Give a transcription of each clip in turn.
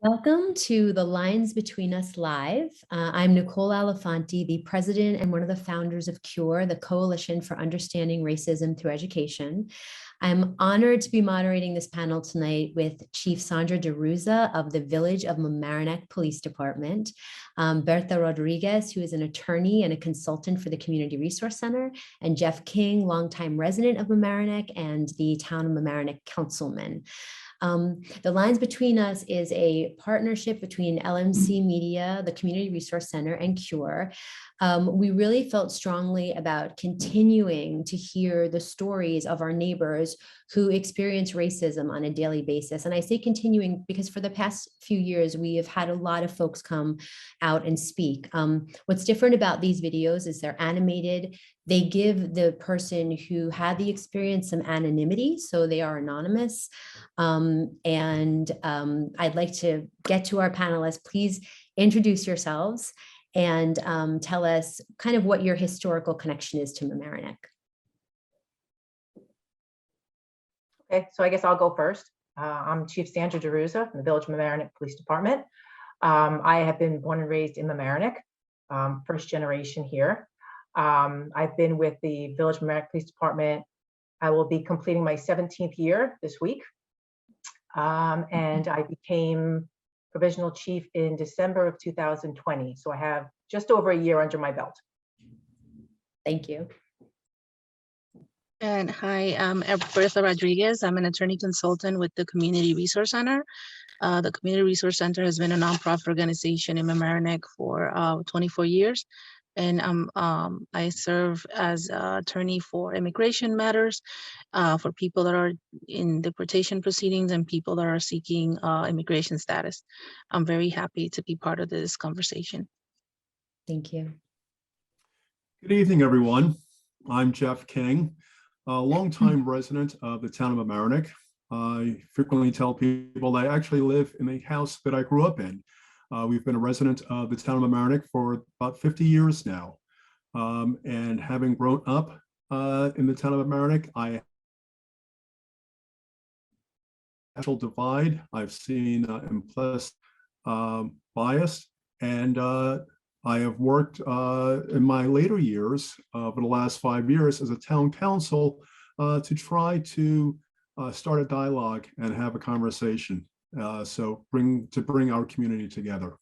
Welcome to the Lines Between Us Live. I'm Nicole Alifante, the president and one of the founders of CURE, the Coalition for Understanding Racism Through Education. I'm honored to be moderating this panel tonight with Chief Sandra DiRuzza of the Village of Mamaroneck Police Department, Bertha Rodriguez, who is an attorney and a consultant for the Community Resource Center, and Jeff King, longtime resident of Mamaroneck and the Town of Mamaroneck Councilman. The Lines Between Us is a partnership between LMC Media, the Community Resource Center, and CURE. We really felt strongly about continuing to hear the stories of our neighbors who experience racism on a daily basis. And I say continuing because for the past few years, we have had a lot of folks come out and speak. What's different about these videos is they're animated. They give the person who had the experience some anonymity, so they are anonymous. I'd like to get to our panelists. Please introduce yourselves and tell us kind of what your historical connection is to Mamaroneck. Okay, so I guess I'll go first. I'm Chief Sandra DiRuzza from the Village of Mamaroneck Police Department. I have been born and raised in Mamaroneck, first generation here. I've been with the Village of Mamaroneck Police Department. I will be completing my 17th year this week. And I became provisional chief in December of 2020. So I have just over a year under my belt. Thank you. And hi, I'm Bertha Rodriguez. I'm an attorney consultant with the Community Resource Center. The Community Resource Center has been a nonprofit organization in Mamaroneck for 24 years. And I serve as attorney for immigration matters for people that are in deportation proceedings and people that are seeking immigration status. I'm very happy to be part of this conversation. Thank you. Good evening, everyone. I'm Jeff King, a longtime resident of the town of Mamaroneck. I frequently tell people that I actually live in the house that I grew up in. We've been a resident of the town of Mamaroneck for about 50 years now. And having grown up in the town of Mamaroneck, I racial divide. I've seen implicit bias, and I have worked in my later years, for the last 5 years, as a town council to try to start a dialogue and have a conversation. So bring our community together.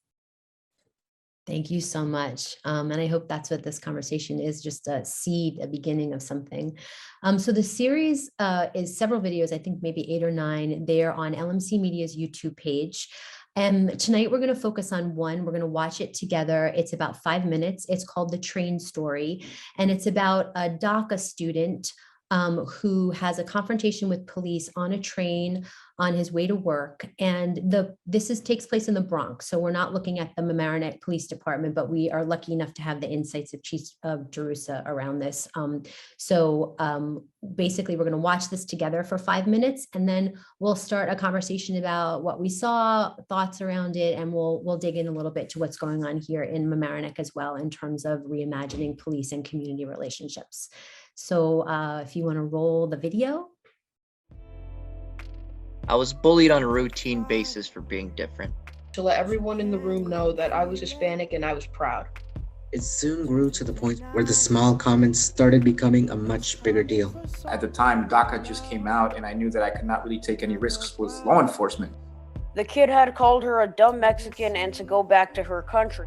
Thank you so much. And I hope that's what this conversation is, just a seed, a beginning of something. So the series is several videos, I think maybe 8 or 9. They're on LMC Media's YouTube page. And tonight we're going to focus on one. We're going to watch it together. It's about 5 minutes. It's called The Train Story. And it's about a DACA student who has a confrontation with police on a train on his way to work. And this takes place in the Bronx. So we're not looking at the Mamaroneck Police Department, but we are lucky enough to have the insights of Chief DiRuzza around this. Basically, we're going to watch this together for 5 minutes, and then we'll start a conversation about what we saw, thoughts around it, and we'll dig in a little bit to what's going on here in Mamaroneck as well in terms of reimagining police and community relationships. So if you want to roll the video. I was bullied on a routine basis for being different. To let everyone in the room know that I was Hispanic and I was proud. It soon grew to the point where the small comments started becoming a much bigger deal. At the time, DACA just came out and I knew that I could not really take any risks with law enforcement. The kid had called her a dumb Mexican and to go back to her country.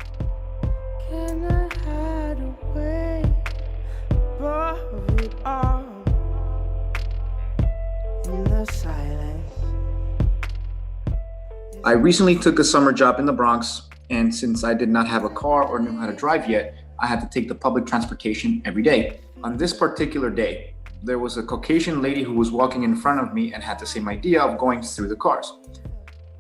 Can I hide away, buried all in the silence? I recently took a summer job in the Bronx, and since I did not have a car or knew how to drive yet, I had to take the public transportation every day. On this particular day, there was a Caucasian lady who was walking in front of me and had the same idea of going through the cars.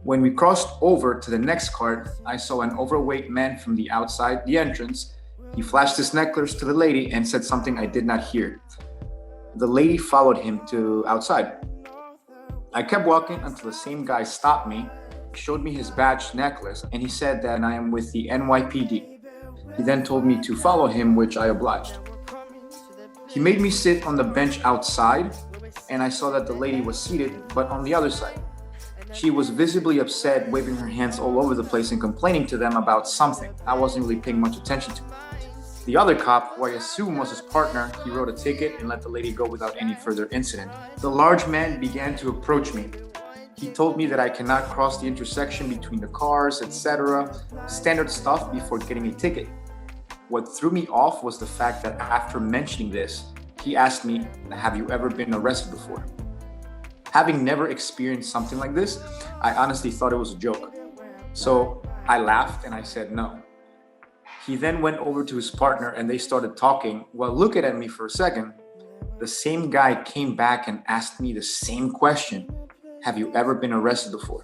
When we crossed over to the next car, I saw an overweight man from the outside the entrance. He flashed his necklace to the lady and said something I did not hear. The lady followed him to outside. I kept walking until the same guy stopped me, showed me his badge necklace, and he said that I am with the NYPD. He then told me to follow him, which I obliged. He made me sit on the bench outside, and I saw that the lady was seated, but on the other side. She was visibly upset, waving her hands all over the place and complaining to them about something. I wasn't really paying much attention to. The other cop, who I assume was his partner, he wrote a ticket and let the lady go without any further incident. The large man began to approach me. He told me that I cannot cross the intersection between the cars, etc. Standard stuff before getting a ticket. What threw me off was the fact that after mentioning this, he asked me, "Have you ever been arrested before?" Having never experienced something like this, I honestly thought it was a joke. So I laughed and I said no. He then went over to his partner and they started talking. While looking at me for a second, the same guy came back and asked me the same question. "Have you ever been arrested before?"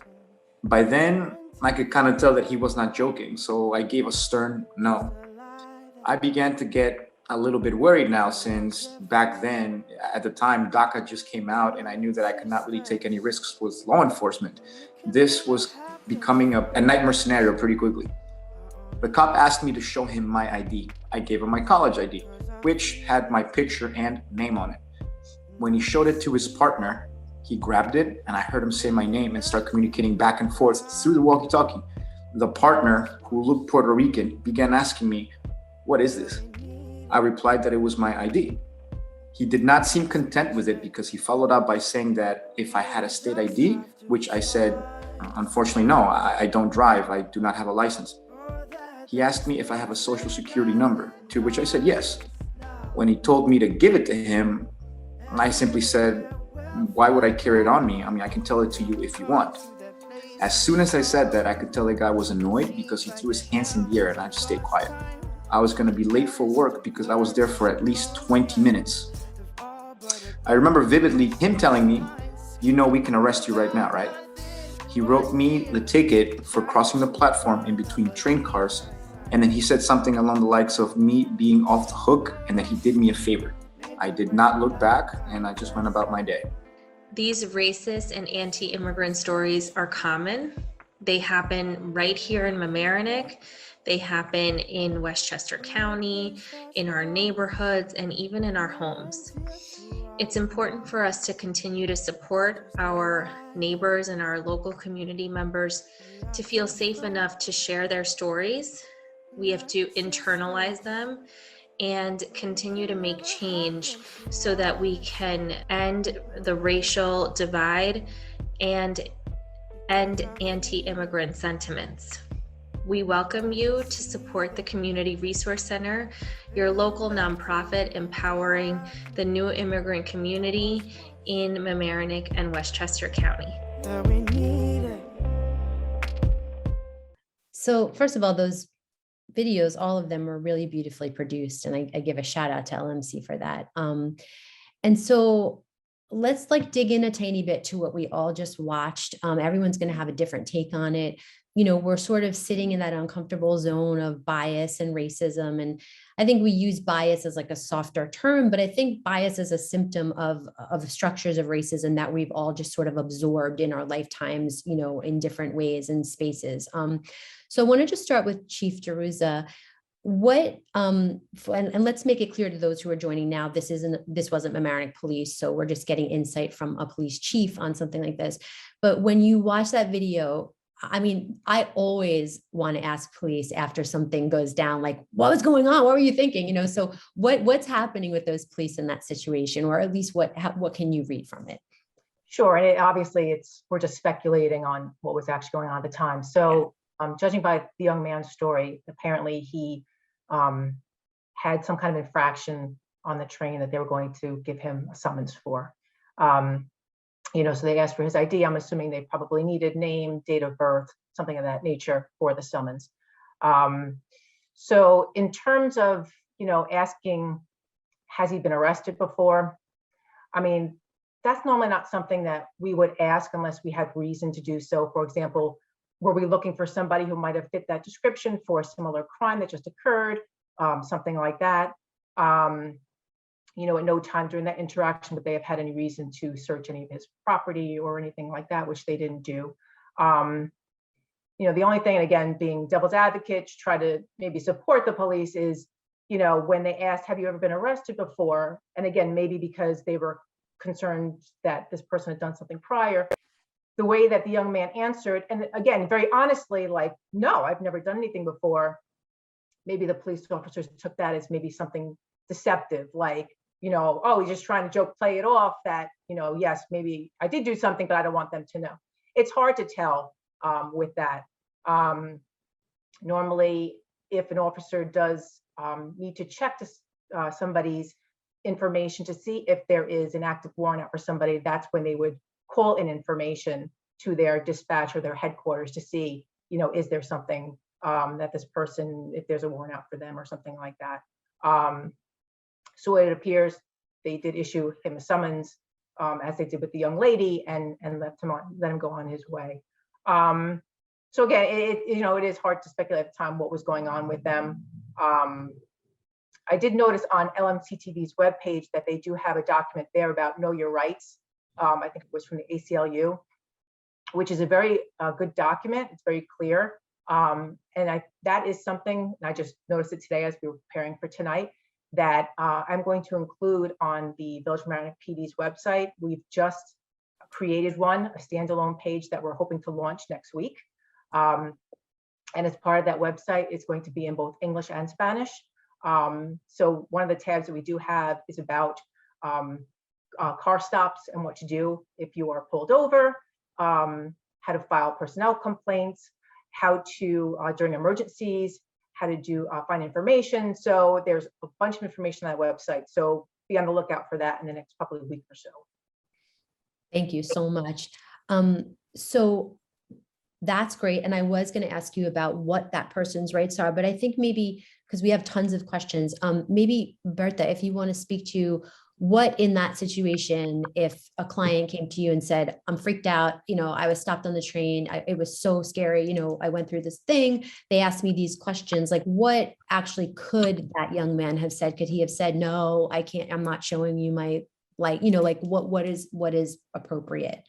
By then, I could kind of tell that he was not joking, so I gave a stern no. I began to get a little bit worried now, since back then, at the time, DACA just came out and I knew that I could not really take any risks with law enforcement. This was becoming a nightmare scenario pretty quickly. The cop asked me to show him my ID. I gave him my college ID, which had my picture and name on it. When he showed it to his partner, he grabbed it and I heard him say my name and start communicating back and forth through the walkie-talkie. The partner, who looked Puerto Rican, began asking me, "What is this?" I replied that it was my ID. He did not seem content with it because he followed up by saying that if I had a state ID, which I said, unfortunately, no, I don't drive. I do not have a license. He asked me if I have a social security number, to which I said yes. When he told me to give it to him, I simply said, "Why would I carry it on me? I mean, I can tell it to you if you want." As soon as I said that, I could tell the guy was annoyed because he threw his hands in the air and I just stayed quiet. I was going to be late for work because I was there for at least 20 minutes. I remember vividly him telling me, "You know we can arrest you right now, right?" He wrote me the ticket for crossing the platform in between train cars, and then he said something along the likes of me being off the hook and that he did me a favor. I did not look back and I just went about my day. These racist and anti-immigrant stories are common. They happen right here in Mamaroneck. They happen in Westchester County, in our neighborhoods, and even in our homes. It's important for us to continue to support our neighbors and our local community members to feel safe enough to share their stories. We have to internalize them and continue to make change so that we can end the racial divide and end anti-immigrant sentiments. We welcome you to support the Community Resource Center, your local nonprofit empowering the new immigrant community in Mamaroneck and Westchester County. So first of all, those videos, all of them were really beautifully produced. And I give a shout out to LMC for that. And so let's dig in a tiny bit to what we all just watched. Everyone's going to have a different take on it. You know, we're sort of sitting in that uncomfortable zone of bias and racism. And I think we use bias as a softer term, but I think bias is a symptom of structures of racism that we've all just sort of absorbed in our lifetimes, you know, in different ways and spaces. So I want to just start with Chief DiRuzza. What and let's make it clear to those who are joining now, this wasn't Mamaroneck Police, so we're just getting insight from a police chief on something like this. But when you watch that video, I mean, I always want to ask police after something goes down, what was going on? What were you thinking? You know, so what's happening with those police in that situation, or at least what can you read from it? Sure, and obviously we're just speculating on what was actually going on at the time. So judging by the young man's story, apparently he had some kind of infraction on the train that they were going to give him a summons for. You know, so they asked for his ID. I'm assuming they probably needed name, date of birth, something of that nature for the summons. So in terms of, you know, asking, has he been arrested before? I mean, that's normally not something that we would ask unless we had reason to do so. For example, were we looking for somebody who might have fit that description for a similar crime that just occurred, something like that? You know, at no time during that interaction would they have had any reason to search any of his property or anything like that, which they didn't do. You know, the only thing, and again, being devil's advocate to try to maybe support the police is, you know, when they asked, have you ever been arrested before? And again, maybe because they were concerned that this person had done something prior, the way that the young man answered, and again, very honestly, like, no, I've never done anything before. Maybe the police officers took that as maybe something deceptive, like, you know, oh, he's just trying to joke, play it off that, you know, yes, maybe I did do something, but I don't want them to know. It's hard to tell with that. Normally, if an officer does need to check somebody's information to see if there is an active warrant out for somebody, that's when they would call in information to their dispatch or their headquarters to see, you know, is there something that this person, if there's a warrant out for them or something like that. So it appears they did issue him a summons, as they did with the young lady, and let him go on his way. So again, it is hard to speculate at the time what was going on with them. I did notice on LMC-TV's webpage that they do have a document there about know your rights. I think it was from the ACLU, which is a very good document. It's very clear. And that is something, and I just noticed it today as we were preparing for tonight, that I'm going to include on the Village of Mamaroneck PD's website. We've just created one, a standalone page that we're hoping to launch next week. And as part of that website, it's going to be in both English and Spanish. So one of the tabs that we do have is about car stops and what to do if you are pulled over, how to file personnel complaints, how to, during emergencies, how to find information. So there's a bunch of information on that website. So be on the lookout for that in the next couple of weeks or so. Thank you so much. So that's great. And I was going to ask you about what that person's rights are, but I think maybe, because we have tons of questions, maybe Bertha, if you want to speak to what in that situation, if a client came to you and said, I'm freaked out, you know, I was stopped on the train, it was so scary, you know, I went through this thing, they asked me these questions, like what actually could that young man have said? Could he have said, no, I can't, I'm not showing you my, like, you know, like what is appropriate?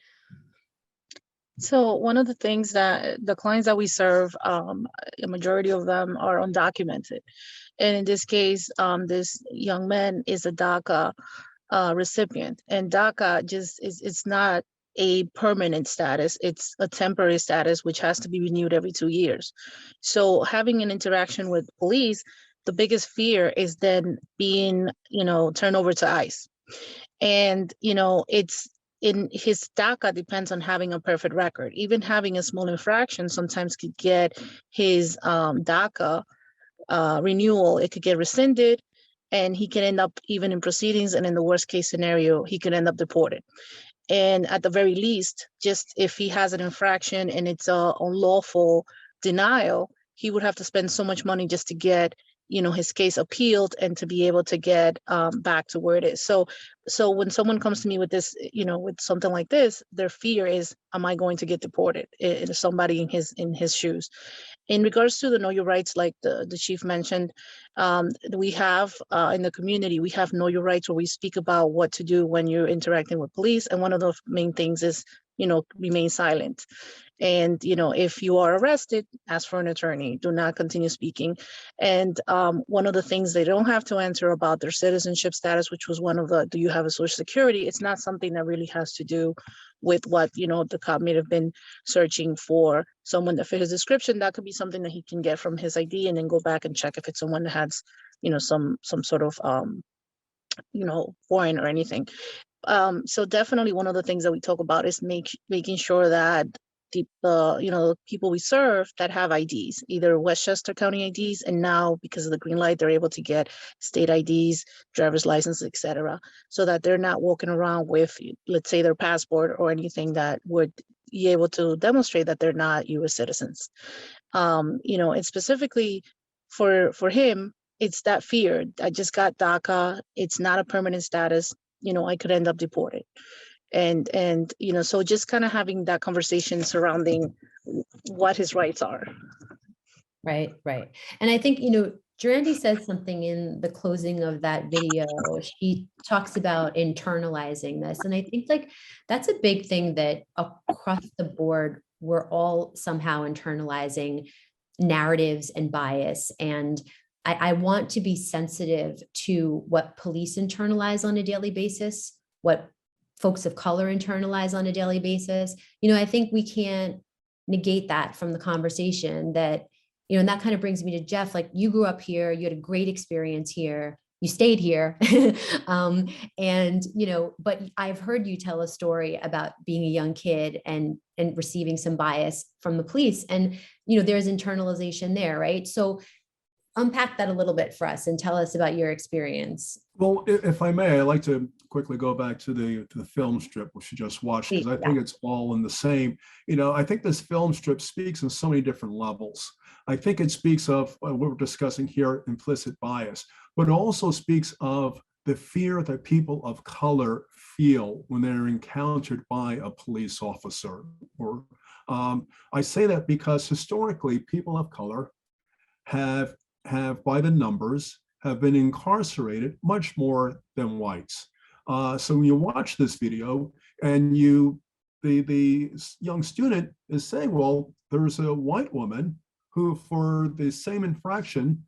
So one of the things that the clients that we serve, a majority of them are undocumented. And in this case, this young man is a DACA recipient, and DACA just it's not a permanent status, it's a temporary status, which has to be renewed every 2 years. So having an interaction with police, the biggest fear is then being, you know, turned over to ICE. And, you know, it's in his DACA depends on having a perfect record. Even having a small infraction sometimes could get his DACA renewal, it could get rescinded, and he can end up even in proceedings, and in the worst case scenario, he could end up deported. And at the very least, just if he has an infraction and it's a unlawful denial, he would have to spend so much money just to get, you know, his case appealed and to be able to get back to where it is. So when someone comes to me with this, you know, with something like this, their fear is, am I going to get deported? Is somebody in his shoes? In regards to the Know Your Rights, like the chief mentioned, we have in the community, we have Know Your Rights, where we speak about what to do when you're interacting with police. And one of the main things is, you know, remain silent. And, you know, if you are arrested, ask for an attorney, do not continue speaking. And one of the things they don't have to answer about their citizenship status, which was one of the, do you have a social security? It's not something that really has to do with what, you know, the cop may have been searching for someone that fit his description. That could be something that he can get from his ID and then go back and check if it's someone that has, you know, some sort of, you know, foreign or anything. So definitely one of the things that we talk about is making sure that you know, people we serve that have IDs, either Westchester County IDs, and now because of the green light, they're able to get state IDs, driver's license, etc., so that they're not walking around with, let's say, their passport or anything that would be able to demonstrate that they're not U.S. citizens. You know, it's specifically for him, it's that fear. I just got DACA. It's not a permanent status. You know, I could end up deported. And you know, so just kind of having that conversation surrounding what his rights are. Right. And I think, you know, Durandi says something in the closing of that video. She talks about internalizing this. And I think like that's a big thing that across the board, we're all somehow internalizing narratives and bias. And I want to be sensitive to what police internalize on a daily basis, what folks of color internalize on a daily basis. I think we can't negate that from the conversation that, and that kind of brings me to Jeff, like you grew up here, you had a great experience here, you stayed here. But I've heard you tell a story about being a young kid and receiving some bias from the police. And, there's internalization there, right? So unpack that a little bit for us and tell us about your experience. Well, if I may, I'd like to quickly go back to the film strip, which you just watched, because I think it's all in the same. I think this film strip speaks on so many different levels. I think it speaks of what we're discussing here, implicit bias, but it also speaks of the fear that people of color feel when they're encountered by a police officer. Or I say that because historically, people of color have by the numbers have been incarcerated much more than whites. So when you watch this video and the young student is saying, well, there's a white woman who for the same infraction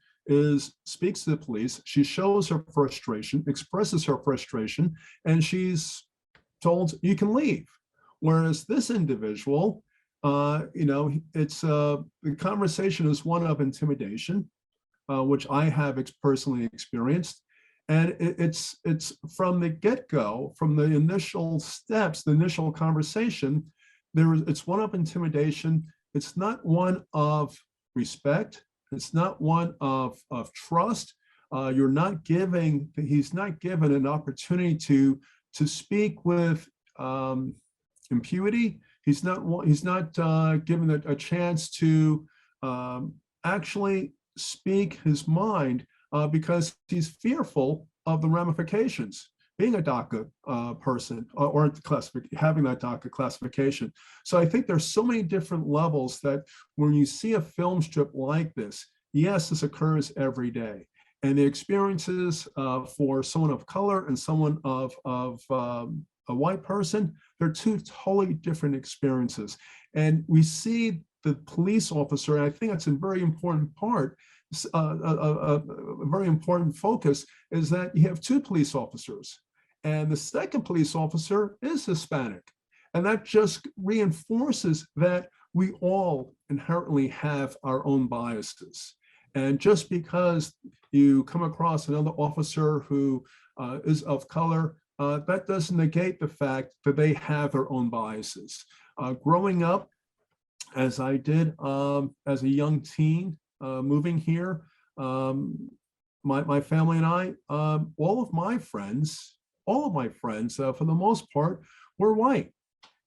speaks to the police, she shows her frustration, expresses her frustration, and she's told you can leave. Whereas this individual, the conversation is one of intimidation, which I have personally experienced. And it's from the get-go, from the initial steps, the initial conversation, it's one of intimidation. It's not one of respect. It's not one of trust. He's not given an opportunity to speak with impunity. He's not given a chance to actually speak his mind because he's fearful of the ramifications, being a DACA person or having that DACA classification. So I think there's so many different levels that when you see a film strip like this, yes, this occurs every day. And the experiences for someone of color and someone of a white person, they're two totally different experiences. And we see the police officer, and I think that's a very important part, a very important focus, is that you have two police officers. And the second police officer is Hispanic. And that just reinforces that we all inherently have our own biases. And just because you come across another officer who is of color, that doesn't negate the fact that they have their own biases. Growing up, as I did as a young teen, moving here, my family and I, all of my friends, for the most part, were white,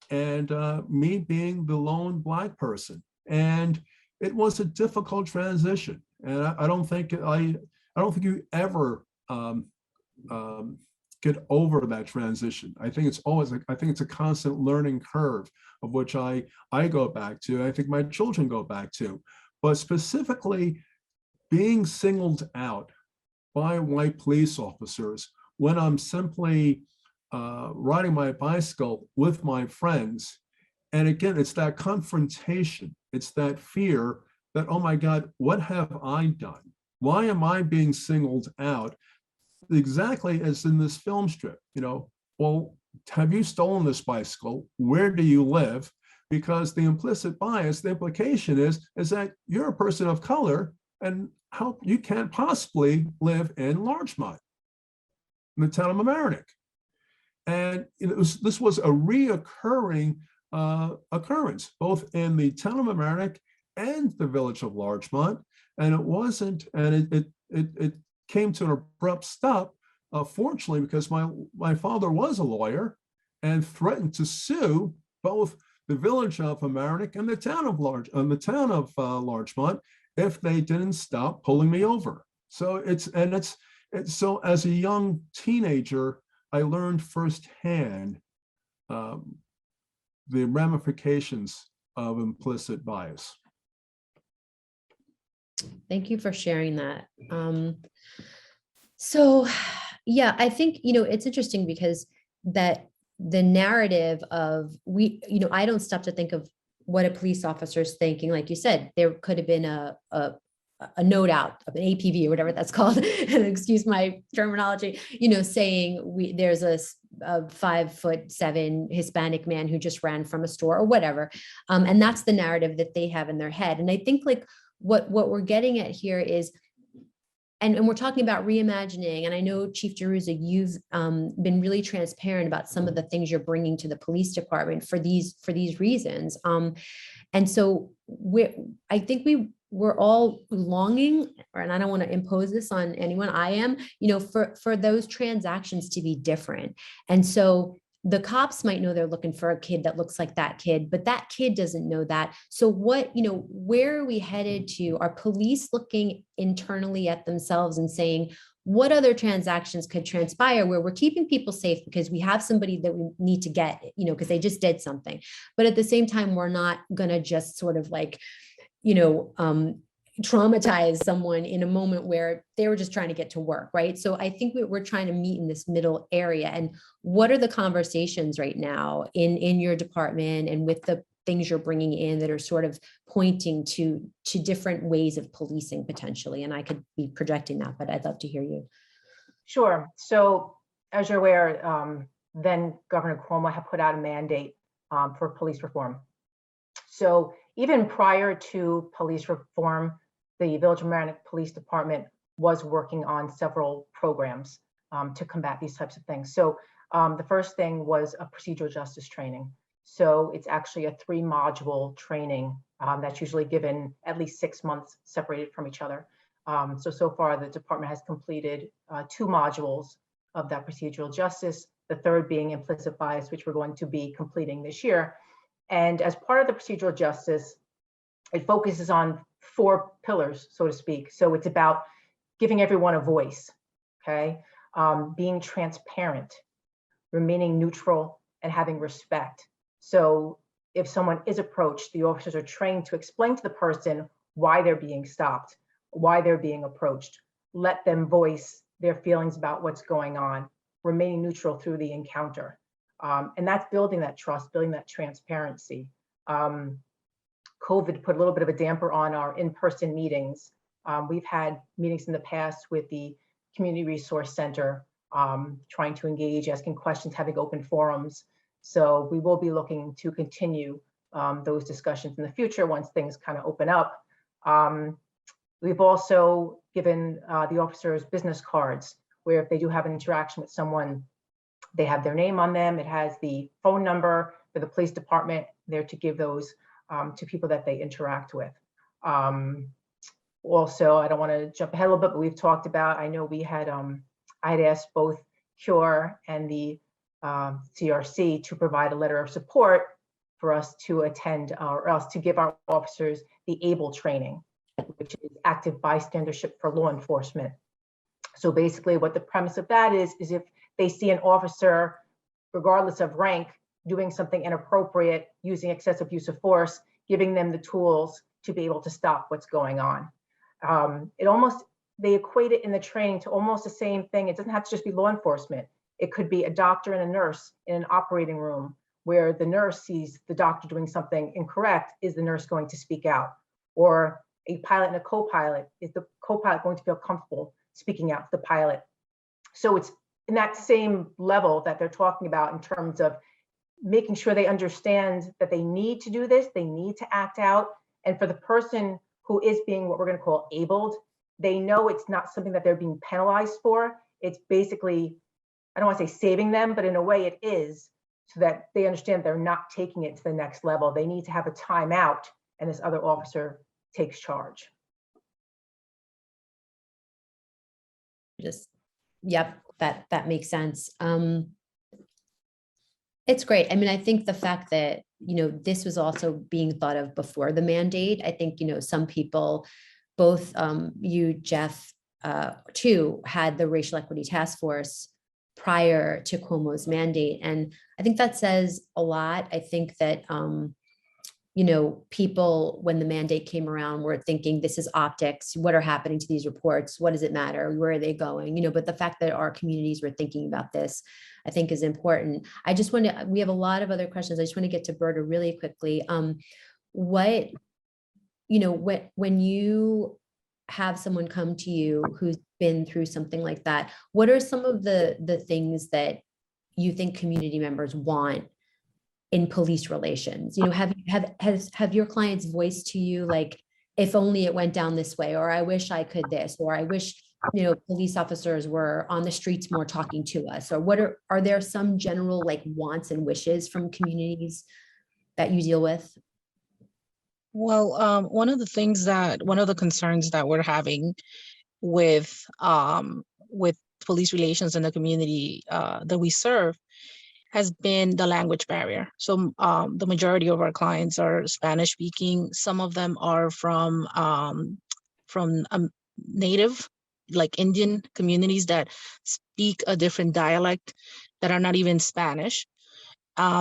and me being the lone Black person. And it was a difficult transition. And I don't think you ever get over that transition. I think it's a constant learning curve of which I go back to. I think my children go back to. But specifically, being singled out by white police officers when I'm simply riding my bicycle with my friends. And again, it's that confrontation. It's that fear that, oh my God, what have I done? Why am I being singled out? Exactly as in this film strip, well, have you stolen this bicycle? Where do you live? Because the implicit bias, the implication is that you're a person of color and how you can't possibly live in Larchmont, in the town of Mamaroneck. And this was a reoccurring occurrence, both in the town of Mamaroneck and the village of Larchmont. And it came to an abrupt stop, fortunately, because my father was a lawyer and threatened to sue both the village of Mamaroneck and the town of Larchmont if they didn't stop pulling me over. So so as a young teenager, I learned firsthand the ramifications of implicit bias. Thank you for sharing that. So yeah, I think, it's interesting because that the narrative of I don't stop to think of what a police officer is thinking. Like you said, there could have been a a note out of an APV or whatever that's called, excuse my terminology, saying there's a 5'7" Hispanic man who just ran from a store or whatever. And that's the narrative that they have in their head. And I think like what we're getting at here is, and we're talking about reimagining. And I know Chief DiRuzza, you've been really transparent about some of the things you're bringing to the police department for these reasons. And so I think we're all longing, and I don't want to impose this on anyone, I am, for those transactions to be different. And so the cops might know they're looking for a kid that looks like that kid, but that kid doesn't know that. So where are we headed to? Are police looking internally at themselves and saying, what other transactions could transpire where we're keeping people safe because we have somebody that we need to get, because they just did something. But at the same time, we're not going to just sort of like, traumatize someone in a moment where they were just trying to get to work, right? So I think we're trying to meet in this middle area. And what are the conversations right now in your department and with the things you're bringing in that are sort of pointing to different ways of policing potentially? And I could be projecting that, but I'd love to hear you. Sure. So as you're aware, then Governor Cuomo had put out a mandate for police reform. So even prior to police reform, the Village of Mamaroneck Police Department was working on several programs to combat these types of things. So the first thing was a procedural justice training. So it's actually a 3-module training that's usually given at least 6 months separated from each other. So far the department has completed 2 modules of that procedural justice, the third being implicit bias, which we're going to be completing this year. And as part of the procedural justice, it focuses on 4 pillars, so to speak. So it's about giving everyone a voice, okay? Being transparent, remaining neutral, and having respect. So if someone is approached, the officers are trained to explain to the person why they're being stopped, why they're being approached. Let them voice their feelings about what's going on, remaining neutral through the encounter. And that's building that trust, building that transparency. COVID put a little bit of a damper on our in-person meetings. We've had meetings in the past with the Community Resource Center, trying to engage, asking questions, having open forums. So we will be looking to continue those discussions in the future once things kind of open up. We've also given the officers business cards where if they do have an interaction with someone, they have their name on them. It has the phone number for the police department there to give those to people that they interact with. Also, I don't want to jump ahead a little bit, but we've talked about, I know we had, I had asked both CURE and the CRC to provide a letter of support for us to attend or else to give our officers the ABLE training, which is active bystandership for law enforcement. So basically what the premise of that is if they see an officer, regardless of rank, doing something inappropriate, using excessive use of force, giving them the tools to be able to stop what's going on. They equate it in the training to almost the same thing. It doesn't have to just be law enforcement. It could be a doctor and a nurse in an operating room where the nurse sees the doctor doing something incorrect. Is the nurse going to speak out? Or a pilot and a co-pilot, is the co-pilot going to feel comfortable speaking out to the pilot? So it's in that same level that they're talking about in terms of making sure they understand that they need to do this, they need to act out. And for the person who is being what we're going to call abled, they know it's not something that they're being penalized for. It's basically, I don't want to say saving them, but in a way it is, so that they understand they're not taking it to the next level. They need to have a timeout and this other officer takes charge. Yep, that makes sense. It's great. I mean, I think the fact that, this was also being thought of before the mandate. I think, some people, both you, Jeff, too, had the Racial Equity Task Force prior to Cuomo's mandate. And I think that says a lot. I think that, people, when the mandate came around, were thinking this is optics. What are happening to these reports? What does it matter? Where are they going? But the fact that our communities were thinking about this, I think is important. We have a lot of other questions. I just want to get to Bertha really quickly. When you have someone come to you who's been through something like that, what are some of the things that you think community members want in police relations? You know, have your clients voiced to you, like, if only it went down this way, or I wish I could this, or I wish, you know, police officers were on the streets more talking to us, or what are there some general like wants and wishes from communities that you deal with? Well, one of the concerns that we're having with police relations in the community that we serve has been the language barrier. So the majority of our clients are Spanish speaking. Some of them are from native, like Indian communities that speak a different dialect that are not even Spanish.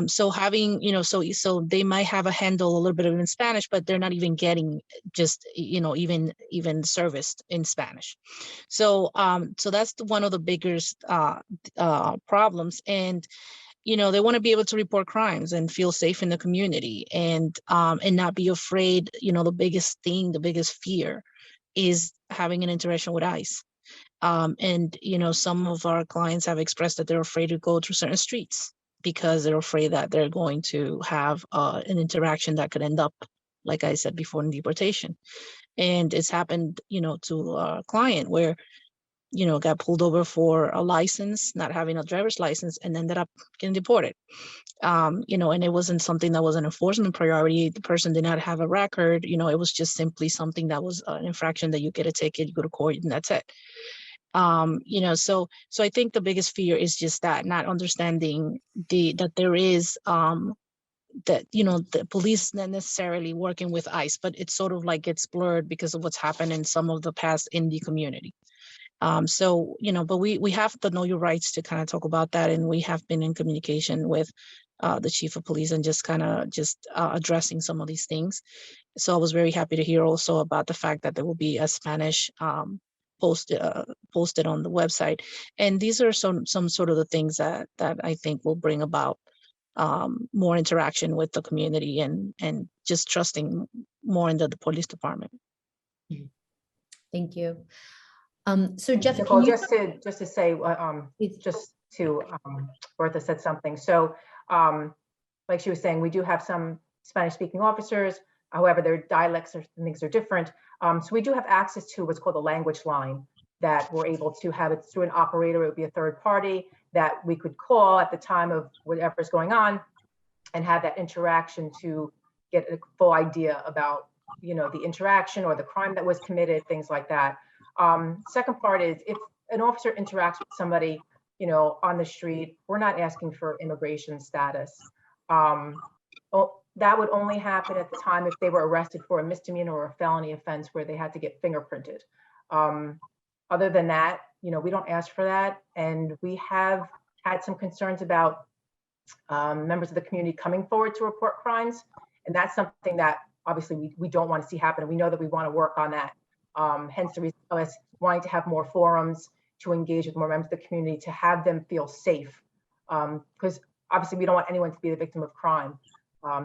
So having, you know, so they might have a handle a little bit of in Spanish, but they're not even getting just, you know, even serviced in Spanish. So so that's one of the biggest problems. And you know, they want to be able to report crimes and feel safe in the community, and not be afraid. You know, the biggest fear is having an interaction with ICE. And you know, some of our clients have expressed that they're afraid to go through certain streets because they're afraid that they're going to have an interaction that could end up, like I said before, in deportation. And it's happened, you know, to a client where, you know, got pulled over for a license, not having a driver's license, and ended up getting deported. You know, and it wasn't something that was an enforcement priority. The person did not have a record. You know, it was just simply something that was an infraction that you get a ticket, you go to court, and that's it. You know, so I think the biggest fear is just that, not understanding that there is that, you know, the police not necessarily working with ICE, but it's sort of like gets blurred because of what's happened in some of the past in the community. So, you know, but we have to know your rights to kind of talk about that. And we have been in communication with the chief of police and just kind of addressing some of these things. So I was very happy to hear also about the fact that there will be a Spanish posted on the website. And these are some sort of the things that I think will bring about more interaction with the community and just trusting more into the police department. Thank you. So Jeff, Nicole, just to say, Bertha said something. So like she was saying, we do have some Spanish speaking officers. However, their dialects or things are different. So we do have access to what's called a language line that we're able to have. It through an operator. It would be a third party that we could call at the time of whatever's going on and have that interaction to get a full idea about, you know, the interaction or the crime that was committed, things like that. Second part is, if an officer interacts with somebody, you know, on the street, we're not asking for immigration status. That would only happen at the time if they were arrested for a misdemeanor or a felony offense where they had to get fingerprinted. Other than that, you know, we don't ask for that. And we have had some concerns about members of the community coming forward to report crimes. And that's something that obviously we don't want to see happen. And we know that we want to work on that. Hence the reason of us wanting to have more forums to engage with more members of the community, to have them feel safe. Because obviously we don't want anyone to be the victim of crime.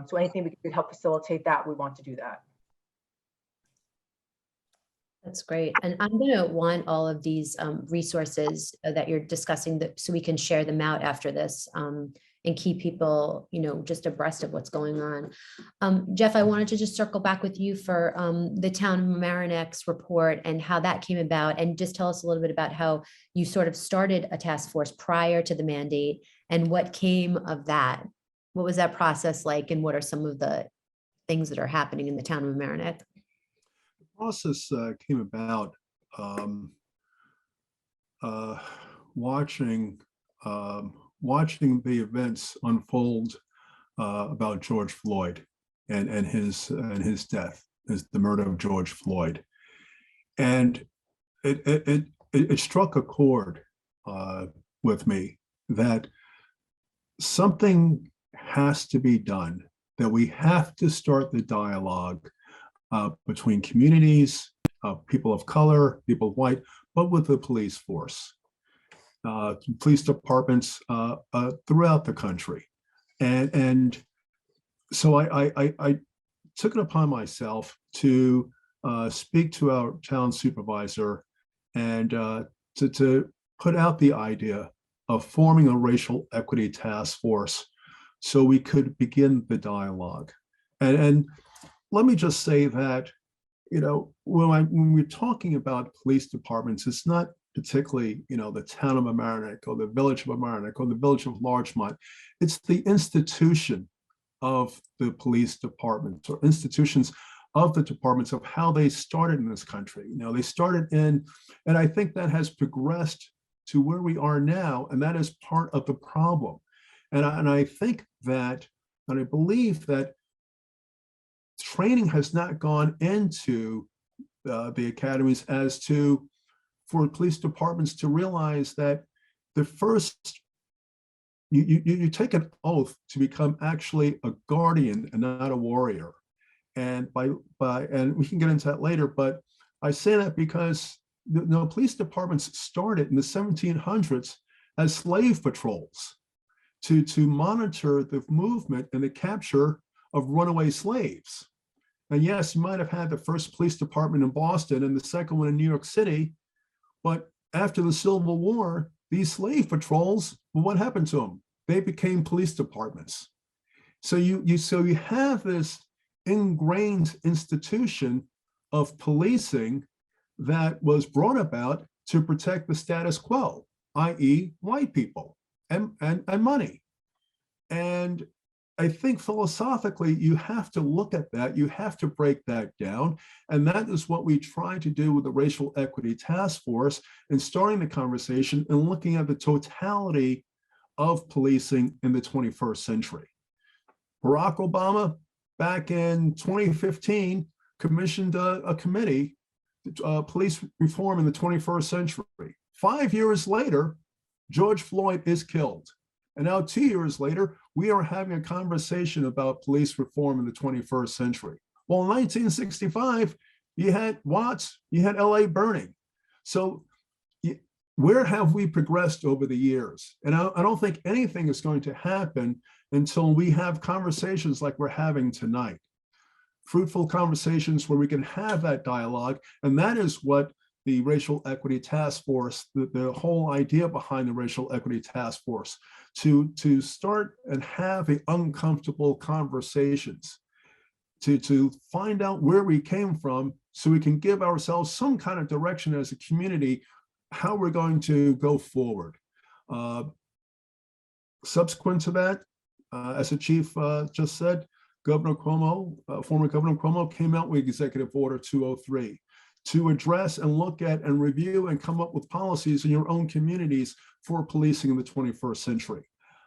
So anything we could help facilitate that, we want to do that. That's great. And I'm going to want all of these resources that you're discussing so we can share them out after this and keep people, you know, just abreast of what's going on. Jeff, I wanted to just circle back with you for the town of Mamaroneck's report and how that came about, and just tell us a little bit about how you sort of started a task force prior to the mandate and what came of that. What was that process like, and what are some of the things that are happening in the town of Mamaroneck? The process came about watching the events unfold about George Floyd and his death, the murder of George Floyd, and it struck a chord with me that something has to be done, that we have to start the dialogue between communities, people of color, people of white, but with the police force, police departments throughout the country. And so I took it upon myself to speak to our town supervisor and to put out the idea of forming a racial equity task force so we could begin the dialogue. And let me just say that, you know, when we're talking about police departments, it's not particularly, you know, the town of Mamaroneck or the village of Mamaroneck or the village of Larchmont. It's the institution of the police departments or institutions of the departments of how they started in this country. You know, they started in, and I think that has progressed to where we are now, and that is part of the problem. And I think that, and I believe that training has not gone into the academies as to, for police departments to realize that the first, you take an oath to become actually a guardian and not a warrior. And and we can get into that later, but I say that because the police departments started in the 1700s as slave patrols to monitor the movement and the capture of runaway slaves. And yes, you might have had the first police department in Boston and the second one in New York City, but after the Civil War, these slave patrols, well, what happened to them? They became police departments. So you have this ingrained institution of policing that was brought about to protect the status quo, i.e. white people and money. And I think philosophically, you have to look at that, you have to break that down. And that is what we try to do with the Racial Equity Task Force and starting the conversation and looking at the totality of policing in the 21st century. Barack Obama, back in 2015, commissioned a committee, police reform in the 21st century. 5 years later, George Floyd is killed. And now 2 years later, we are having a conversation about police reform in the 21st century. Well, in 1965, you had Watts, you had LA burning. So where have we progressed over the years? And I don't think anything is going to happen until we have conversations like we're having tonight. Fruitful conversations where we can have that dialogue. And that is what the Racial Equity Task Force, the whole idea behind the Racial Equity Task Force, to start and have the uncomfortable conversations, to find out where we came from so we can give ourselves some kind of direction as a community, how we're going to go forward. Subsequent to that, as the chief just said, Governor Cuomo, former Governor Cuomo came out with Executive Order 203 to address and look at and review and come up with policies in your own communities for policing in the 21st century.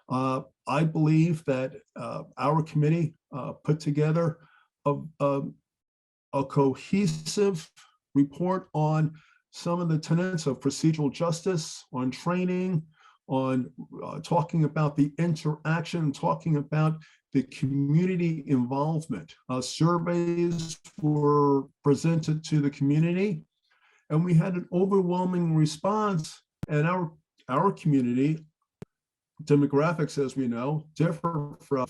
I believe that our committee put together a cohesive report on some of the tenets of procedural justice, on training, on talking about the interaction, talking about the community involvement. Surveys were presented to the community, and we had an overwhelming response. And our community demographics, as we know, differ from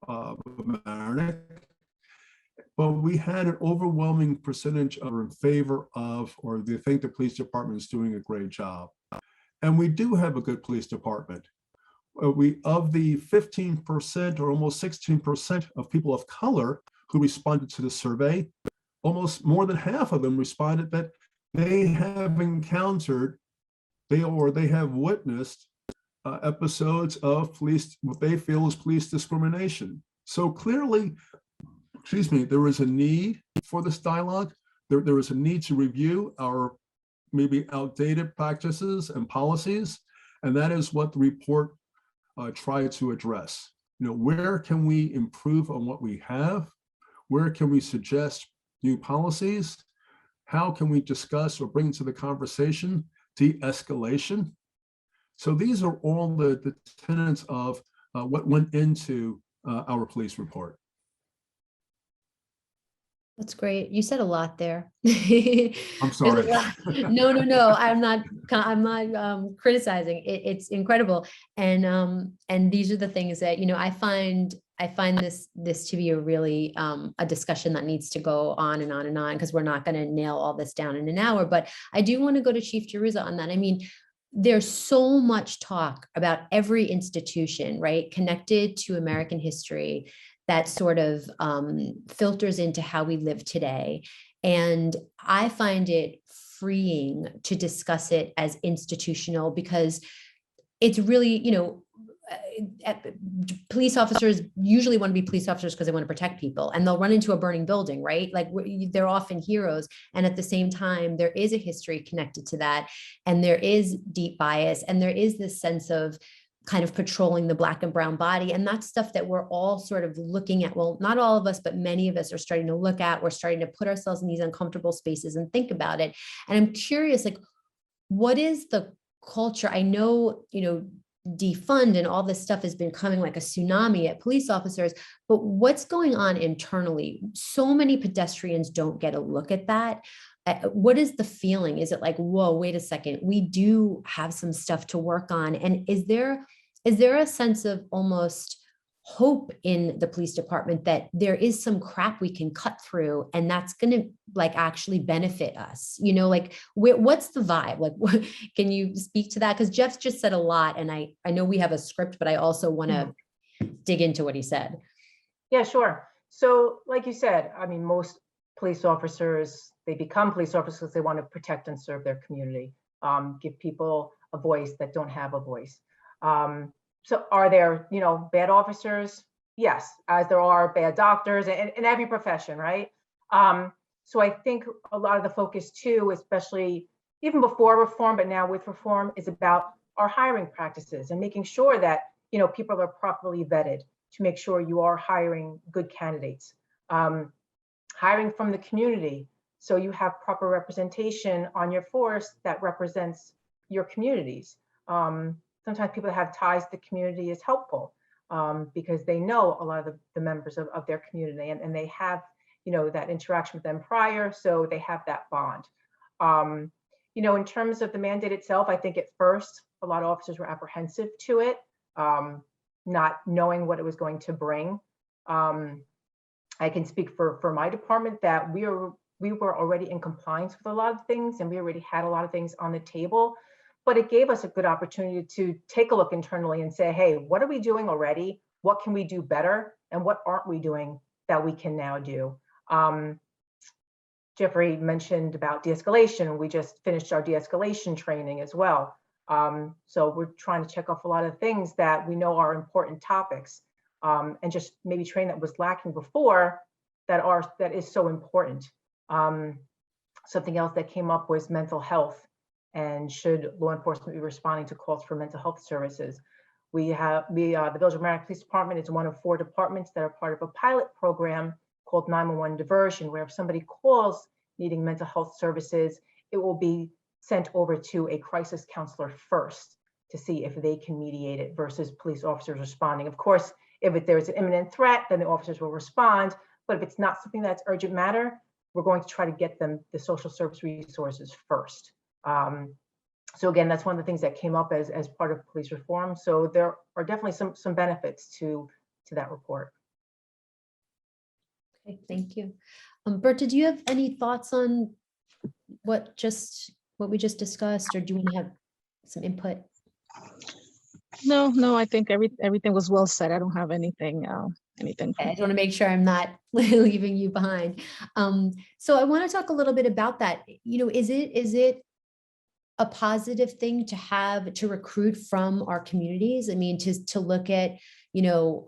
Mamaroneck, but we had an overwhelming percentage of in favor of, or they think the police department is doing a great job. And we do have a good police department. Of the 15% or almost 16% of people of color who responded to the survey, almost more than half of them responded that they have encountered, they have witnessed episodes of police, what they feel is police discrimination. So clearly, there is a need for this dialogue. There is a need to review our maybe outdated practices and policies. And that is what the report tried to address. You know, where can we improve on what we have? Where can we suggest new policies? How can we discuss or bring to the conversation de-escalation? So these are all the tenets of what went into our police report. That's great. You said a lot there. I'm sorry. No. I'm not criticizing. It's incredible. And these are the things that, you know, I find I find this to be a really a discussion that needs to go on and on and on, because we're not going to nail all this down in an hour. But I do want to go to Chief DiRuzza on that. I mean, there's so much talk about every institution, right, connected to American history that sort of filters into how we live today. And I find it freeing to discuss it as institutional, because it's really, you know, police officers usually want to be police officers because they want to protect people, and they'll run into a burning building, right? Like they're often heroes. And at the same time, there is a history connected to that. And there is deep bias. And there is this sense of kind of patrolling the Black and brown body. And that's stuff that we're all sort of looking at. Well, not all of us, but many of us are starting to look at. We're starting to put ourselves in these uncomfortable spaces and think about it. And I'm curious, like, what is the culture? I know, you know, defund and all this stuff has been coming like a tsunami at police officers, but what's going on internally? So many pedestrians don't get a look at that. What is the feeling? Is it like, whoa, wait a second, we do have some stuff to work on? And is there a sense of almost hope in the police department that there is some crap we can cut through, and that's going to like actually benefit us? You know, like what's the vibe? Like, can you speak to that? Because Jeff's just said a lot, and I know we have a script, but I also want to dig into what he said. Yeah, sure. So like you said, I mean, most police officers, they become police officers because they want to protect and serve their community, give people a voice that don't have a voice. So are there, you know, bad officers? Yes, as there are bad doctors in every profession, right? So I think a lot of the focus too, especially even before reform, but now with reform, is about our hiring practices and making sure that, you know, people are properly vetted to make sure you are hiring good candidates. Hiring from the community, so you have proper representation on your force that represents your communities. Sometimes people that have ties to the community is helpful because they know a lot of the members of their community, and they have, you know, that interaction with them prior, so they have that bond. You know, in terms of the mandate itself, I think at first a lot of officers were apprehensive to it, not knowing what it was going to bring. I can speak for my department that we were already in compliance with a lot of things, and we already had a lot of things on the table. But it gave us a good opportunity to take a look internally and say, hey, what are we doing already? What can we do better? And what aren't we doing that we can now do? Jeffery mentioned about de-escalation. We just finished our de-escalation training as well. So we're trying to check off a lot of things that we know are important topics, and just maybe training that was lacking before that is so important. Something else that came up was mental health. And should law enforcement be responding to calls for mental health services? The Village of Mamaroneck Police Department is one of 4 departments that are part of a pilot program called 911 Diversion, where if somebody calls needing mental health services, it will be sent over to a crisis counselor first to see if they can mediate it versus police officers responding. Of course, if there's an imminent threat, then the officers will respond. But if it's not something that's urgent matter, we're going to try to get them the social service resources first. So again, that's one of the things that came up as part of police reform. So there are definitely some benefits to that report. Okay, thank you. Bertha, do you have any thoughts on what we just discussed, or do you want to have some input? No, I think everything was well said. I don't have anything. I just want to make sure I'm not leaving you behind. So I want to talk a little bit about that. You know, is it a positive thing to recruit from our communities? I mean, to look at, you know,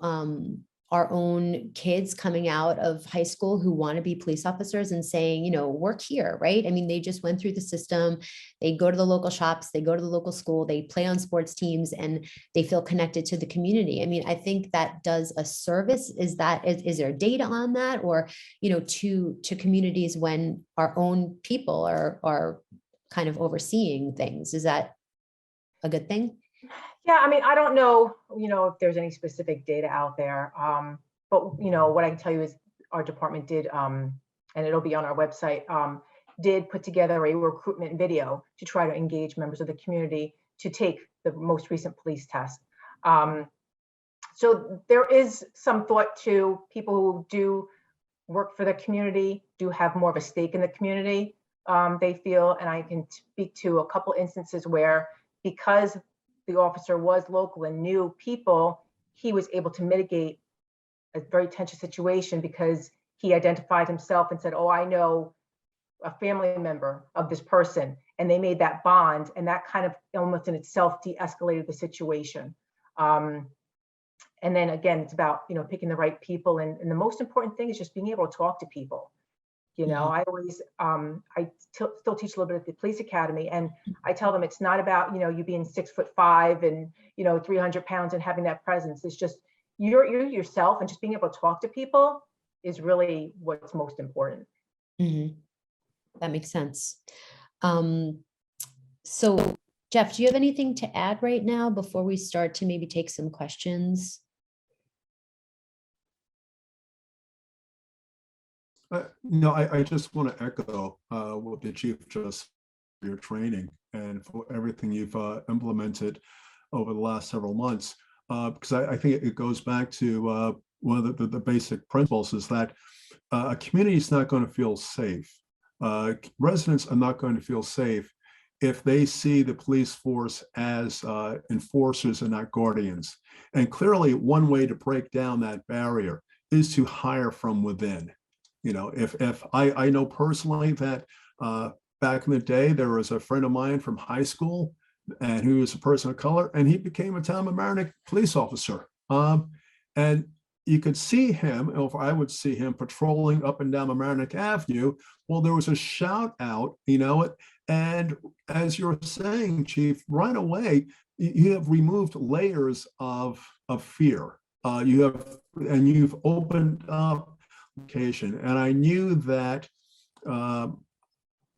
our own kids coming out of high school who want to be police officers and saying, you know, work here, right? I mean, they just went through the system. They go to the local shops, they go to the local school, they play on sports teams, and they feel connected to the community. I mean, I think that does a service. Is there data on that, or, you know, to communities when our own people are kind of overseeing things? Is that a good thing? Yeah, I mean, I don't know, you know, if there's any specific data out there, but, you know, what I can tell you is our department did, and it'll be on our website, did put together a recruitment video to try to engage members of the community to take the most recent police test. So there is some thought to people who do work for the community, do have more of a stake in the community, they feel, and I can speak to a couple instances where, because the officer was local and knew people, he was able to mitigate a very tense situation because he identified himself and said, oh, I know a family member of this person, and they made that bond, and that kind of almost in itself de-escalated the situation. And then again, it's about, you know, picking the right people, and the most important thing is just being able to talk to people. You know, I always, still teach a little bit at the police academy, and I tell them it's not about, you know, you being 6'5" and, you know, 300 pounds and having that presence. It's just you're yourself, and just being able to talk to people is really what's most important. That makes sense. So Jeff, do you have anything to add right now before we start to maybe take some questions? No, I just want to echo what the chief just for your training and for everything you've implemented over the last several months, because I think it goes back to one of the basic principles is that a community is not going to feel safe. Residents are not going to feel safe if they see the police force as enforcers and not guardians. And clearly, one way to break down that barrier is to hire from within. You know, if I know personally that back in the day, there was a friend of mine from high school, and who was a person of color, and he became a town of Mamaroneck police officer. And you could see him, or I would see him patrolling up and down Mamaroneck Avenue. Well, there was a shout out, you know, and as you're saying, Chief, right away, you have removed layers of fear. You've opened up communication. And I knew that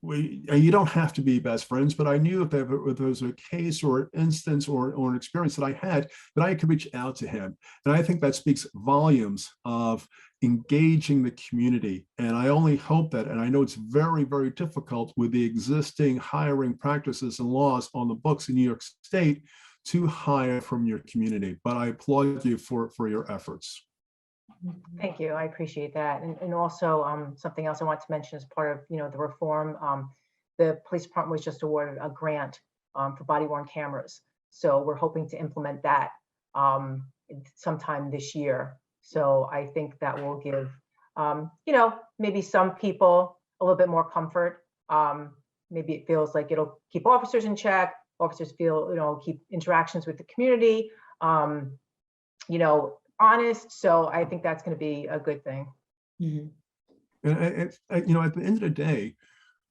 you don't have to be best friends, but I knew if there was a case or an instance or an experience that I had, that I could reach out to him. And I think that speaks volumes of engaging the community. And I only hope that, and I know it's very, very difficult with the existing hiring practices and laws on the books in New York State to hire from your community, but I applaud you for your efforts. Thank you. I appreciate that. And also something else I want to mention as part of, you know, the reform, the police department was just awarded a grant for body worn cameras. So we're hoping to implement that sometime this year. So I think that will give, you know, maybe some people a little bit more comfort. Maybe it feels like it'll keep officers in check. Officers feel, you know, keep interactions with the community, you know, honest. So I think that's going to be a good thing. And you know, at the end of the day,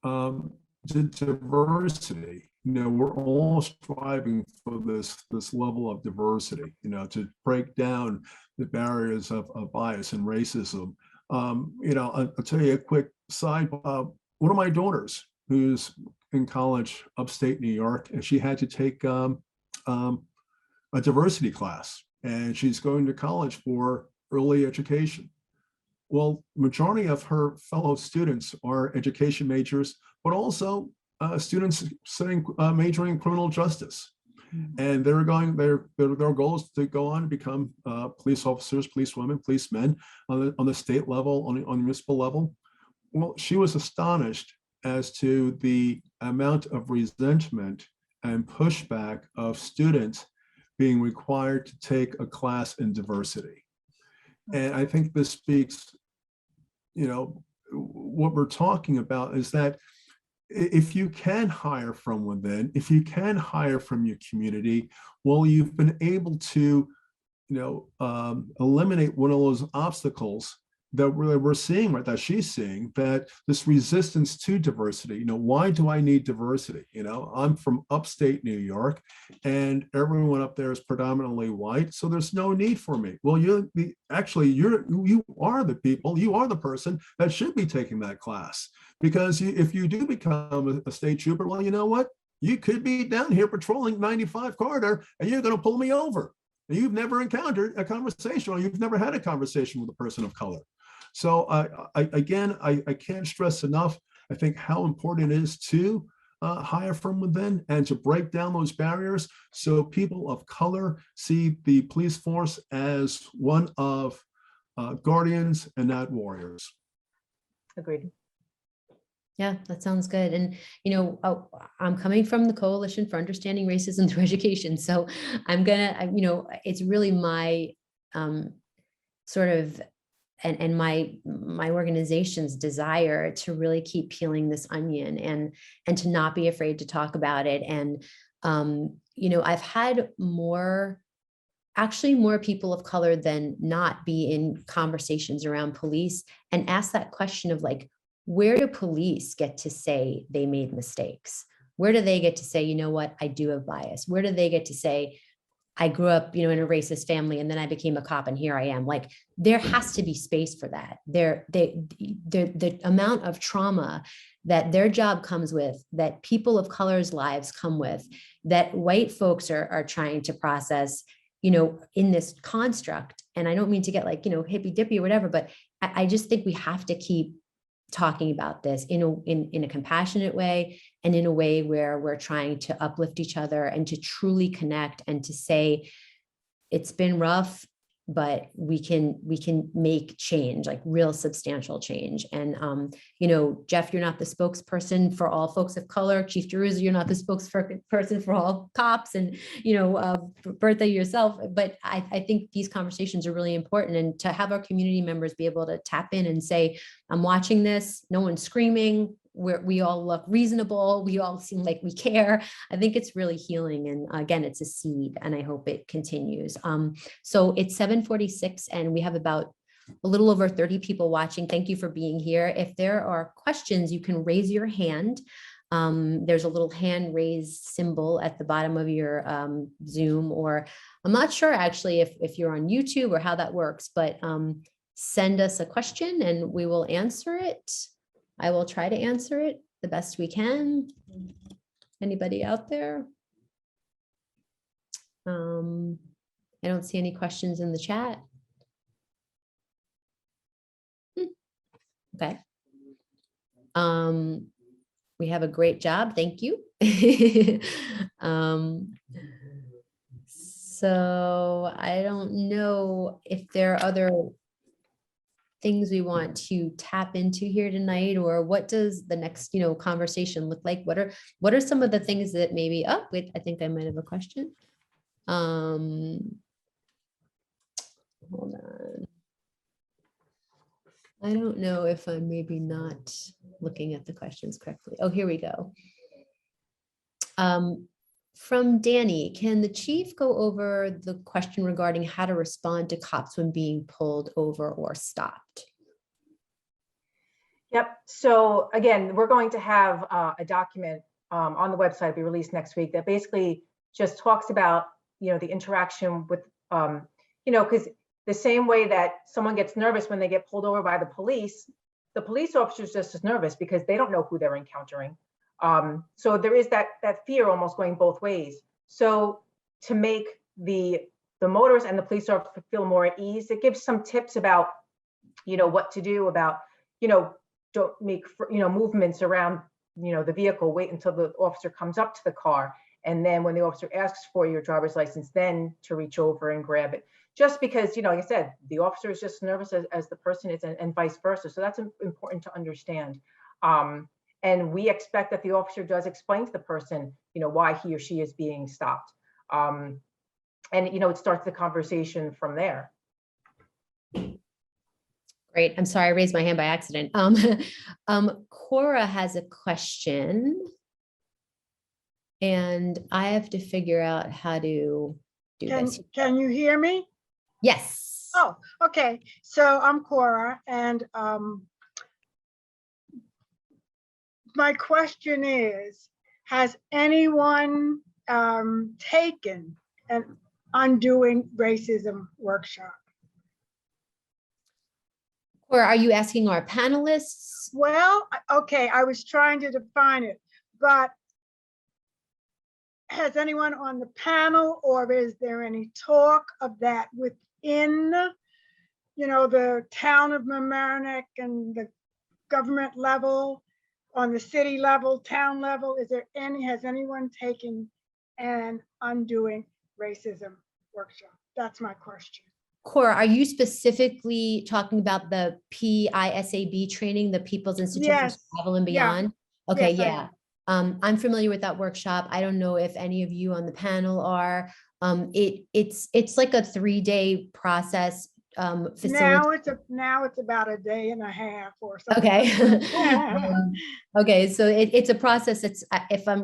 the diversity, you know, we're all striving for this level of diversity, you know, to break down the barriers of bias and racism. You know, I'll tell you a quick side. One of my daughters, who's in college upstate New York, and she had to take a diversity class. And she's going to college for early education. Well, majority of her fellow students are education majors, but also students majoring in criminal justice. And their goal is to go on and become police officers, policewomen, policemen on the state level, on the municipal level. Well, she was astonished as to the amount of resentment and pushback of students being required to take a class in diversity. And I think this speaks, you know, what we're talking about is that if you can hire from within, if you can hire from your community, well, you've been able to, you know, eliminate one of those obstacles that we're seeing, right, that she's seeing, that this resistance to diversity. You know, why do I need diversity? You know, I'm from upstate New York, and everyone up there is predominantly white, so there's no need for me. Well, you are the people, you are the person that should be taking that class, because if you do become a state trooper, well, you know what? You could be down here patrolling 95 corridor, and you're going to pull me over. And you've never encountered a conversation, or you've never had a conversation with a person of color. So I can't stress enough, I think, how important it is to hire from within and to break down those barriers so people of color see the police force as one of guardians and not warriors. Agreed. Yeah, that sounds good. And, I'm coming from the Coalition for Understanding Racism Through Education. So I'm gonna, it's really my sort of, and my organization's desire to really keep peeling this onion and to not be afraid to talk about it. And, I've had more people of color than not be in conversations around police and ask that question of like, where do police get to say they made mistakes? Where do they get to say, you know what, I do have bias? Where do they get to say, I grew up, in a racist family and then I became a cop and here I am? Like, there has to be space for that. The amount of trauma that their job comes with, that people of color's lives come with, that white folks are trying to process, in this construct. And I don't mean to get like, hippy dippy or whatever, but I just think we have to keep talking about this in a compassionate way and in a way where we're trying to uplift each other and to truly connect and to say, it's been rough, but we can make change, like real substantial change. And, Jeff, you're not the spokesperson for all folks of color. Chief DiRuzza, you're not the spokesperson for all cops, and, Bertha yourself. But I think these conversations are really important, and to have our community members be able to tap in and say, I'm watching this, no one's screaming, we all look reasonable, we all seem like we care. I think it's really healing. And again, it's a seed and I hope it continues. So it's 7:46 and we have about a little over 30 people watching. Thank you for being here. If there are questions, you can raise your hand. There's a little hand raise symbol at the bottom of your Zoom, or I'm not sure actually if you're on YouTube or how that works, but send us a question and we will answer it. I will try to answer it the best we can. Anybody out there? I don't see any questions in the chat. Okay. We have a great job. Thank you. So I don't know if there are other things we want to tap into here tonight, or what does the next, conversation look like? What are some of the things that maybe, oh, wait, I think I might have a question. Hold on. I don't know if I'm maybe not looking at the questions correctly. Oh, here we go. From Danny, can the chief go over the question regarding how to respond to cops when being pulled over or stopped? Yep. So again, we're going to have a document on the website be released next week that basically just talks about, the interaction with, because the same way that someone gets nervous when they get pulled over by the police officer is just as nervous because they don't know who they're encountering. So there is that fear almost going both ways. So to make the motorist and the police officer feel more at ease, it gives some tips about, what to do about, don't make, movements around, the vehicle, wait until the officer comes up to the car. And then when the officer asks for your driver's license, then to reach over and grab it. Just because, like I said, the officer is just nervous as the person is, and vice versa. So that's important to understand. And we expect that the officer does explain to the person, why he or she is being stopped. And, it starts the conversation from there. Great. I'm sorry, I raised my hand by accident. Cora has a question. And I have to figure out how to do this. Can you hear me? Yes. Oh, okay. So I'm Cora, and my question is, has anyone taken an undoing racism workshop? Or are you asking our panelists? Well, okay, I was trying to define it, but has anyone on the panel, or is there any talk of that within, the town of Mamaroneck and the government level? on the city level, town level? Has anyone taken an undoing racism workshop? That's my question. Cora, are you specifically talking about the PISAB training, the People's Institute for Yes. Survival and Yeah. Beyond? Okay, Yes, I yeah. I'm familiar with that workshop. I don't know if any of you on the panel are. It's like a 3-day process. Now it's about a day and a half or something. Okay. Yeah. Okay, so it's a process that's,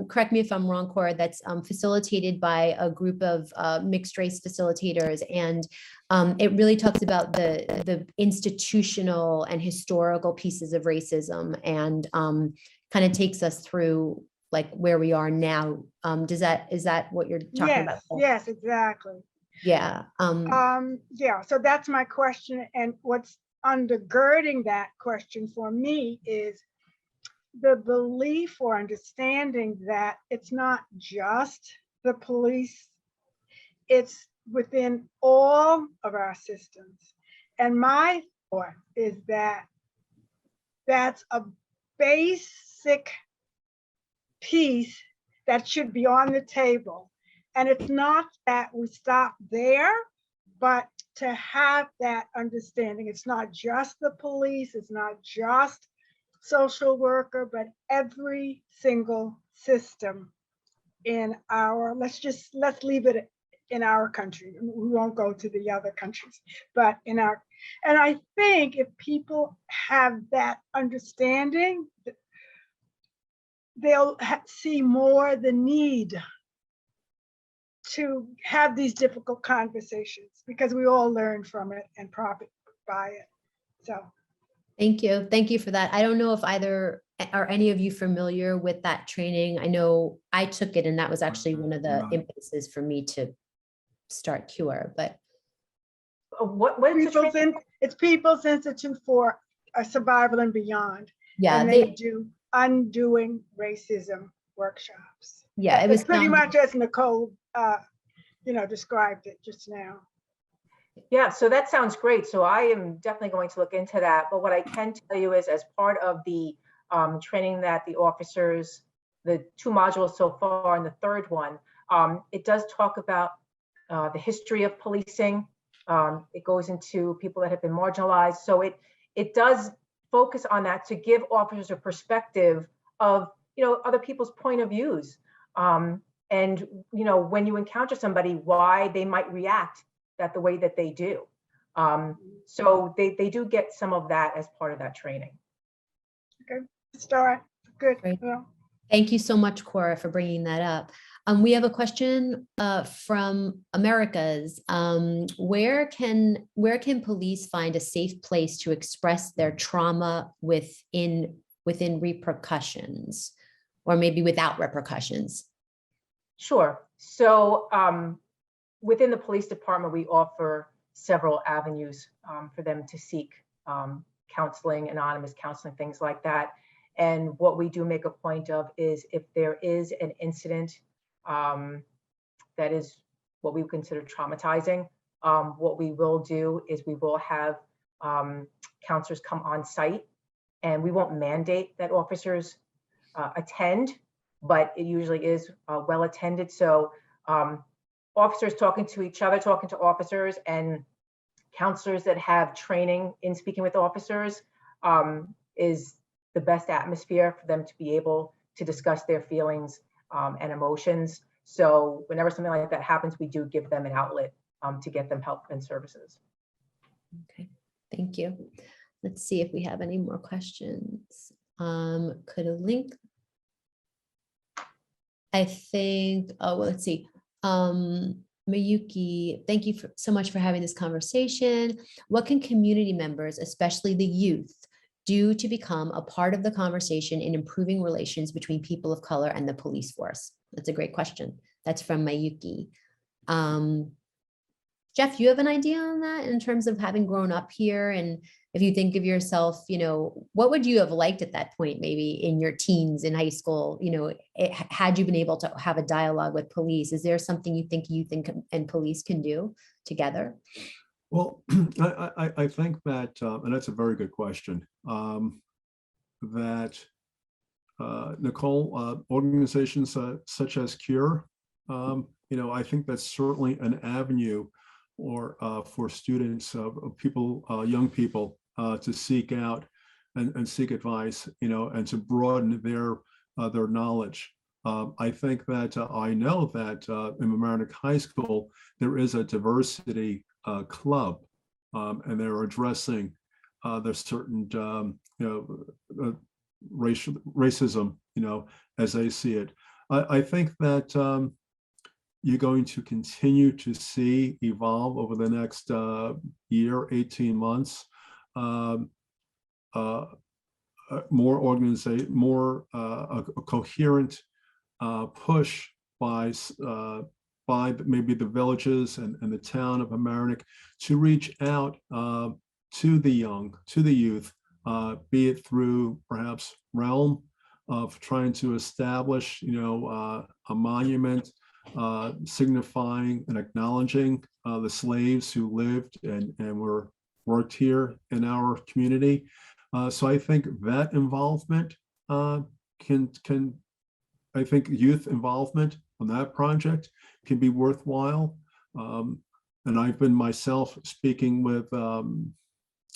correct me if I'm wrong, Cora, that's facilitated by a group of mixed race facilitators. And it really talks about the institutional and historical pieces of racism and kind of takes us through like where we are now. Is that what you're talking about? Yes, exactly. Yeah. Yeah, so that's my question. And what's undergirding that question for me is the belief or understanding that it's not just the police, it's within all of our systems. And my thought is that that's a basic piece that should be on the table. And it's not that we stop there, but to have that understanding. It's not just the police, it's not just social worker, but every single system in our, let's leave it in our country. We won't go to the other countries, but in our, and I think if people have that understanding, they'll see more the need to have these difficult conversations because we all learn from it and profit by it. So. Thank you. Thank you for that. I don't know if either are any of you familiar with that training. I know I took it and that was actually one of the impetuses for me to start CURE, but. What is it's People's Institute for Survival and Beyond. Yeah. And they do undoing racism workshops. Yeah, it was pretty much as Nicole described it just now. Yeah, so that sounds great. So I am definitely going to look into that. But what I can tell you is as part of the training that the officers, the 2 modules so far and the 3rd one, it does talk about the history of policing. It goes into people that have been marginalized. So it does focus on that to give officers a perspective of, other people's point of views. And, when you encounter somebody, why they might react the way that they do. So they do get some of that as part of that training. Okay, start. Good. Great. Yeah. Thank you so much, Cora, for bringing that up. We have a question from Americas. Where can police find a safe place to express their trauma within repercussions, or maybe without repercussions? Sure. So within the police department, we offer several avenues for them to seek counseling, anonymous counseling, things like that. And what we do make a point of is if there is an incident that is what we consider traumatizing, what we will do is we will have counselors come on site, and we won't mandate that officers attend, but it usually is well attended. So officers talking to each other, talking to officers, and counselors that have training in speaking with officers is the best atmosphere for them to be able to discuss their feelings and emotions. So whenever something like that happens, we do give them an outlet to get them help and services. Okay, thank you. Let's see if we have any more questions. Could a link? I think, oh, well, let's see. Mayuki, thank you so much for having this conversation. What can community members, especially the youth, do to become a part of the conversation in improving relations between people of color and the police force? That's a great question. That's from Mayuki. Jeff, you have an idea on that in terms of having grown up here? And if you think of yourself, what would you have liked at that point, maybe in your teens, in high school, had you been able to have a dialogue with police? Is there something you think and police can do together? Well, I think that, and that's a very good question, that Nicole, organizations such as CURE, I think that's certainly an avenue or for students, people, young people, to seek out and seek advice, and to broaden their knowledge. I think that I know that in Mamaroneck High School, there is a diversity club, and they're addressing there's certain, racism, as I see it. I think that you're going to continue to see evolve over the next year, 18 months, more organization, more a coherent push by maybe the villages and the town of Mamaroneck to reach out to the young, to the youth, be it through perhaps realm of trying to establish, a monument signifying and acknowledging the slaves who lived and worked here in our community. So I think that involvement I think youth involvement on that project can be worthwhile. And I've been myself speaking with Joe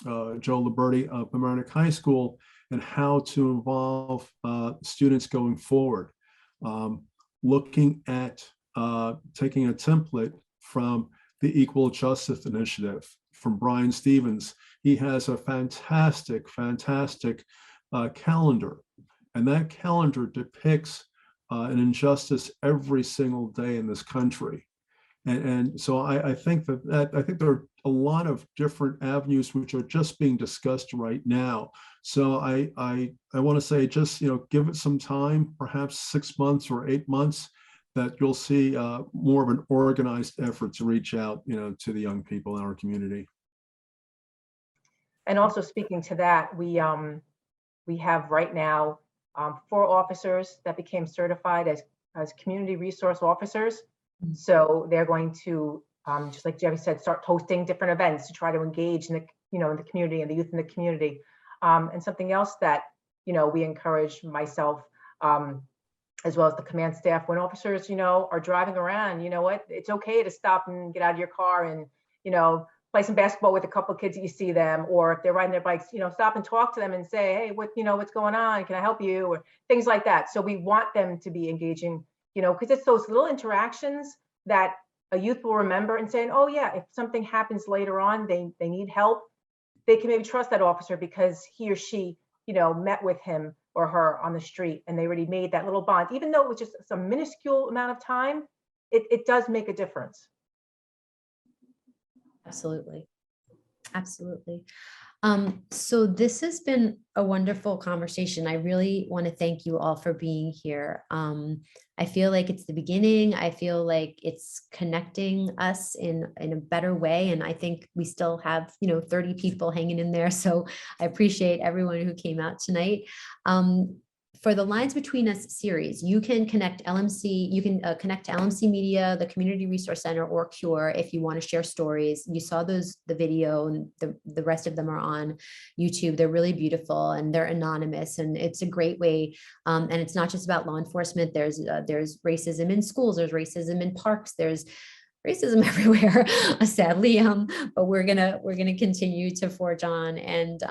Liberti of Mamaroneck High School and how to involve students going forward. Looking at taking a template from the Equal Justice Initiative from Brian Stevens. He has a fantastic calendar, and that calendar depicts an injustice every single day in this country. And so I think that I think there are a lot of different avenues which are just being discussed right now. So I want to say, just give it some time, perhaps 6 months or 8 months, that you'll see more of an organized effort to reach out, to the young people in our community. And also speaking to that, we have right now 4 officers that became certified as community resource officers. So they're going to, just like Jeffery said, start hosting different events to try to engage in the, in the community and the youth in the community. And something else that, we encourage myself, as well as the command staff, when officers, are driving around, it's okay to stop and get out of your car and, play some basketball with a couple of kids that you see them, or if they're riding their bikes, stop and talk to them and say, hey, what's going on? Can I help you? Or things like that. So we want them to be engaging, because it's those little interactions that a youth will remember and saying, oh yeah, if something happens later on, they need help, they can maybe trust that officer because he or she, met with him or her on the street and they already made that little bond. Even though it was just some minuscule amount of time, it does make a difference. Absolutely. Absolutely. So this has been a wonderful conversation. I really want to thank you all for being here. I feel like it's the beginning. I feel like it's connecting us in a better way. And I think we still have, 30 people hanging in there. So I appreciate everyone who came out tonight. For the Lines Between Us series, you can connect LMC, you can connect to LMC Media, the Community Resource Center, or CURE if you want to share stories. You saw the video, and the rest of them are on YouTube. They're really beautiful and they're anonymous, and it's a great way. And it's not just about law enforcement. There's racism in schools, there's racism in parks, there's racism everywhere, sadly, but we're gonna continue to forge on. And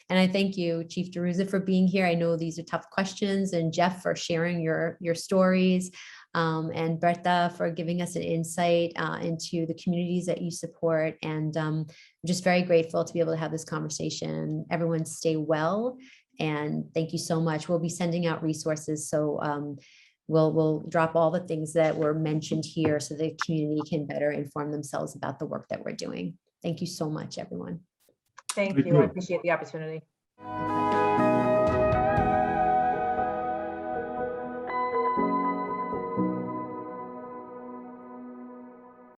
I thank you, Chief DiRuzza, for being here. I know these are tough questions, and Jeff for sharing your stories, and Bertha for giving us an insight into the communities that you support. And I'm just very grateful to be able to have this conversation. Everyone stay well, and thank you so much. We'll be sending out resources, so we'll drop all the things that were mentioned here so the community can better inform themselves about the work that we're doing. Thank you so much, everyone. Thank you. I appreciate the opportunity.